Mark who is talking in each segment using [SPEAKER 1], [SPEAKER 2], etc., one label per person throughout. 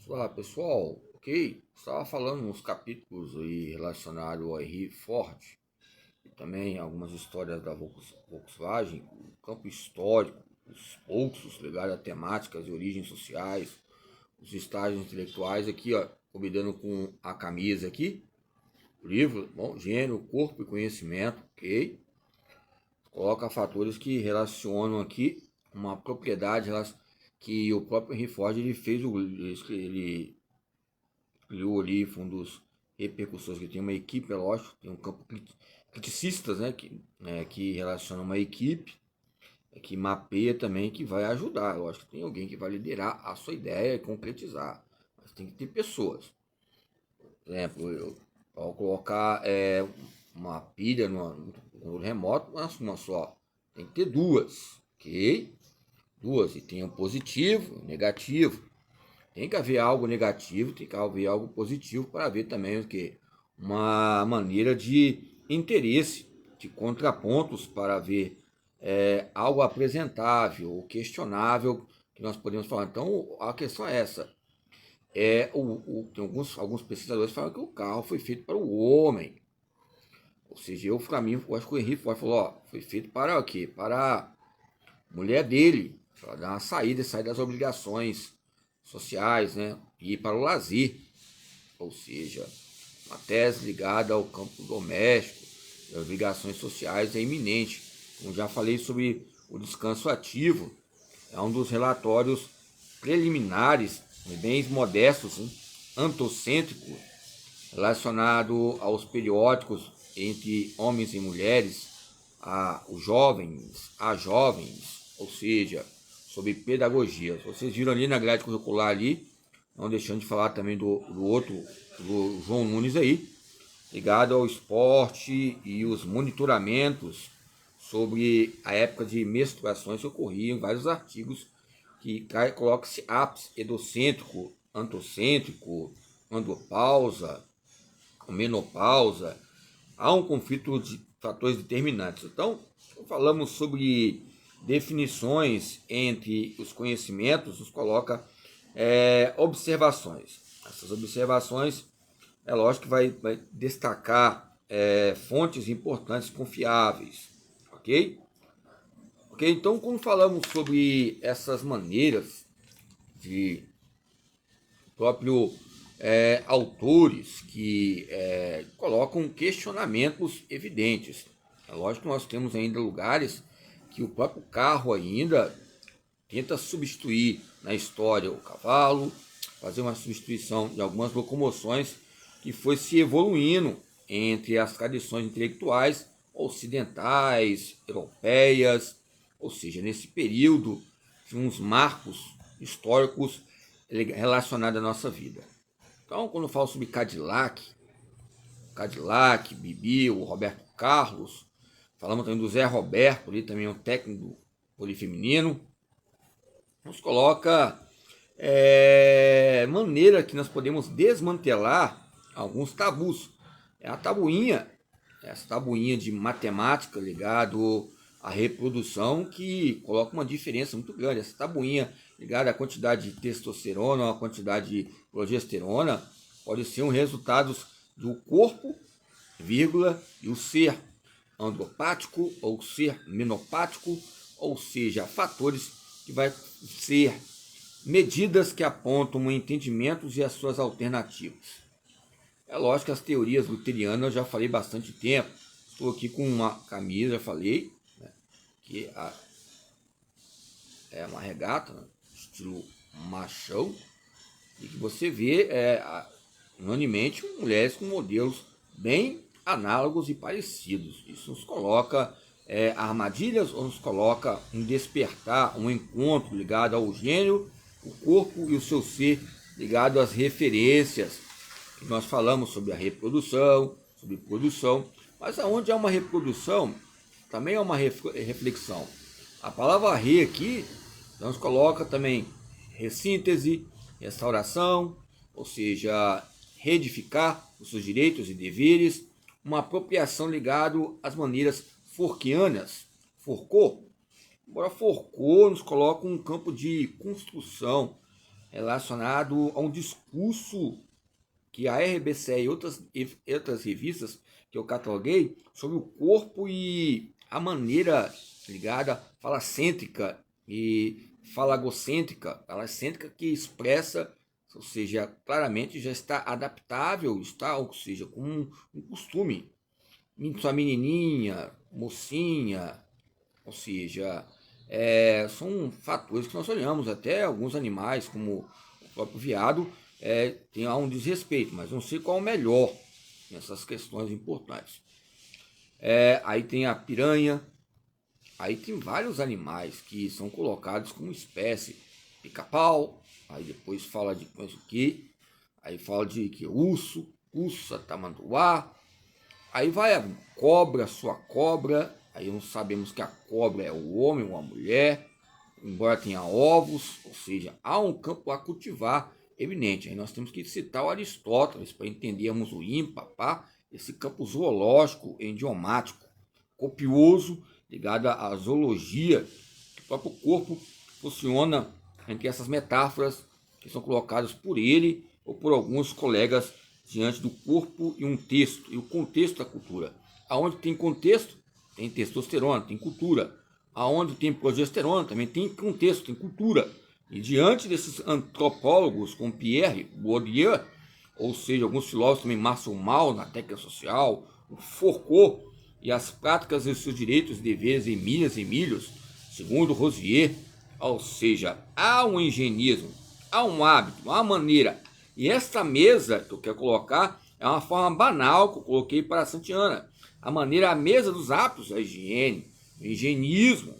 [SPEAKER 1] Olá pessoal, ok? Estava falando nos capítulos aí relacionados ao Henry Ford e também algumas histórias da Volkswagen, o campo histórico, os poucos ligados a temáticas e origens sociais, os estágios intelectuais aqui, ó, combinando com a camisa aqui, o livro, bom, gênero, corpo e conhecimento, ok? Coloca fatores que relacionam aqui uma propriedade que o próprio Henry Ford ele fez, ele criou ali, foi um dos repercussores que tem uma equipe, é lógico, tem um campo criticistas, né, que relaciona uma equipe, que mapeia também, que vai ajudar. Lógico que tem alguém que vai liderar a sua ideia e concretizar, mas tem que ter pessoas. Por exemplo, ao colocar uma pilha no remoto, mas uma só, tem que ter duas, ok? Duas, e tem um positivo, negativo. Tem que haver algo negativo, tem que haver algo positivo para haver também o que? Uma maneira de interesse, de contrapontos para ver algo apresentável ou questionável que nós podemos falar. Então a questão é essa. Tem alguns pesquisadores que falam que o carro foi feito para o homem. Ou seja, para mim, eu acho que o Henry Ford falou, ó, foi feito para o quê? Para a mulher dele, para dar uma saída, sair das obrigações sociais, né? E ir para o lazer, ou seja, uma tese ligada ao campo doméstico, as obrigações sociais é iminente. Como já falei sobre o descanso ativo, é um dos relatórios preliminares, bem modestos, hein? Antocêntrico, relacionado aos periódicos entre homens e mulheres, os jovens, ou seja, sobre pedagogia. Vocês viram ali na grade curricular ali, não deixando de falar também do outro, do João Nunes aí, ligado ao esporte e os monitoramentos sobre a época de menstruações que ocorriam em vários artigos que coloca-se ápice edocêntrico, antocêntrico, andropausa, menopausa. Há um conflito de fatores determinantes. Então, falamos sobre definições entre os conhecimentos, nos coloca observações. Essas observações, é lógico que vai destacar fontes importantes confiáveis, ok? Ok, então quando falamos sobre essas maneiras de próprio autores que colocam questionamentos evidentes. É lógico que nós temos ainda lugares que o próprio carro ainda tenta substituir na história o cavalo, fazer uma substituição de algumas locomoções que foi se evoluindo entre as tradições intelectuais ocidentais, europeias, ou seja, nesse período tinha uns marcos históricos relacionados à nossa vida. Então, quando eu falo sobre Cadillac, Bibi, o Roberto Carlos, falamos também do Zé Roberto, ali também um técnico polifeminino, nos coloca maneira que nós podemos desmantelar alguns tabus. É a tabuinha, essa tabuinha de matemática ligado à reprodução que coloca uma diferença muito grande. Essa tabuinha ligada à quantidade de testosterona ou à quantidade de progesterona pode ser um resultado do corpo, vírgula, e o ser andropático ou ser menopático, ou seja, fatores que vai ser medidas que apontam entendimentos e as suas alternativas. É lógico que as teorias luterianas eu já falei bastante tempo. Estou aqui com uma camisa, já falei, né, que é uma regata, né, estilo machão, e que você vê unanimemente mulheres com modelos bem análogos e parecidos. Isso nos coloca armadilhas ou nos coloca um despertar, um encontro ligado ao gênero, o corpo e o seu ser ligado às referências. E nós falamos sobre a reprodução, sobre produção, mas aonde há uma reprodução, também há uma reflexão. A palavra re aqui nos coloca também ressíntese, restauração, ou seja, reedificar os seus direitos e deveres, uma apropriação ligado às maneiras forquianas, Foucault. Embora Foucault nos coloca um campo de construção, relacionado a um discurso que a RBCE e outras revistas que eu cataloguei sobre o corpo e a maneira ligada falacêntrica e falagocêntrica que expressa, ou seja, claramente já está adaptável, está, ou seja, com um costume. Sua menininha, mocinha, ou seja, são fatores que nós olhamos, até alguns animais, como o próprio veado, tem um desrespeito, mas não sei qual é o melhor nessas questões importantes. Aí tem a piranha, aí tem vários animais que são colocados como espécie, pica-pau, aí depois fala de coisa o que, aí fala de que urso, ursa, tamanduá, aí vai a cobra, sua cobra, aí não sabemos que a cobra é o homem ou a mulher, embora tenha ovos, ou seja, há um campo a cultivar eminente. Aí nós temos que citar o Aristóteles para entendermos o ímpar, esse campo zoológico idiomático, copioso, ligado à zoologia, que o próprio corpo funciona entre essas metáforas que são colocadas por ele ou por alguns colegas diante do corpo e um texto, e o contexto da cultura. Aonde tem contexto, tem testosterona, tem cultura. Aonde tem progesterona, também tem contexto, tem cultura. E diante desses antropólogos, como Pierre Bourdieu, ou seja, alguns filósofos também, Marcel Mauss, na técnica social, o Foucault, e as práticas e seus direitos, deveres e milhas, segundo Rosier, ou seja, há um higienismo, há um hábito, há uma maneira. E esta mesa que eu quero colocar é uma forma banal que eu coloquei para a Santiana. A maneira, a mesa dos hábitos, a higiene, o higienismo,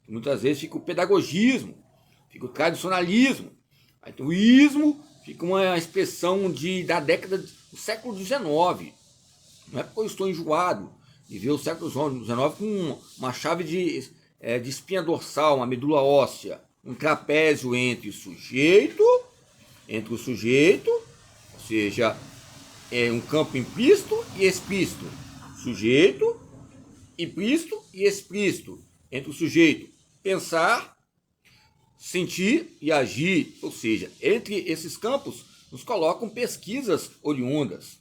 [SPEAKER 1] muitas vezes fica o pedagogismo, fica o tradicionalismo. Aí o ismo fica uma expressão da década do século XIX. Não é porque eu estou enjoado de ver o século XIX com uma chave de espinha dorsal, uma medula óssea, um trapézio entre o sujeito, ou seja, um campo implícito e explícito. Sujeito, implícito e explícito. Entre o sujeito pensar, sentir e agir, ou seja, entre esses campos nos colocam pesquisas oriundas,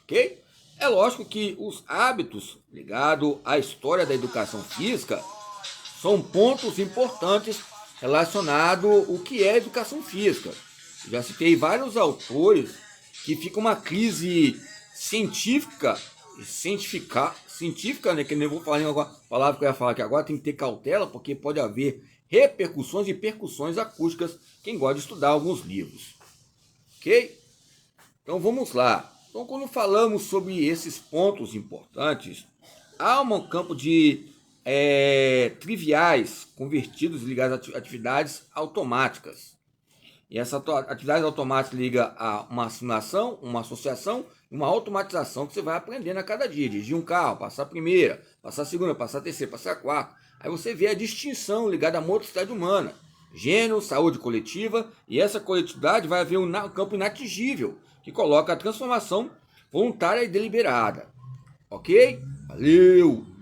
[SPEAKER 1] ok? É lógico que os hábitos ligados à história da educação física são pontos importantes relacionados ao que é educação física. Já citei vários autores que fica uma crise científica, né, que nem eu vou falar uma palavra que eu ia falar aqui agora, tem que ter cautela, porque pode haver repercussões e percussões acústicas, quem gosta de estudar alguns livros. Ok? Então vamos lá. Então quando falamos sobre esses pontos importantes, há um campo de triviais convertidos ligados a atividades automáticas. E essa atividade automática liga a uma assimilação, uma associação e uma automatização que você vai aprendendo a cada dia. Dirigir um carro, passar a primeira, passar a segunda, passar a terceira, passar a quarta. Aí você vê a distinção ligada à motricidade humana. Gênero, saúde coletiva, e essa coletividade vai haver um campo inatingível, que coloca a transformação voluntária e deliberada. Ok? Valeu!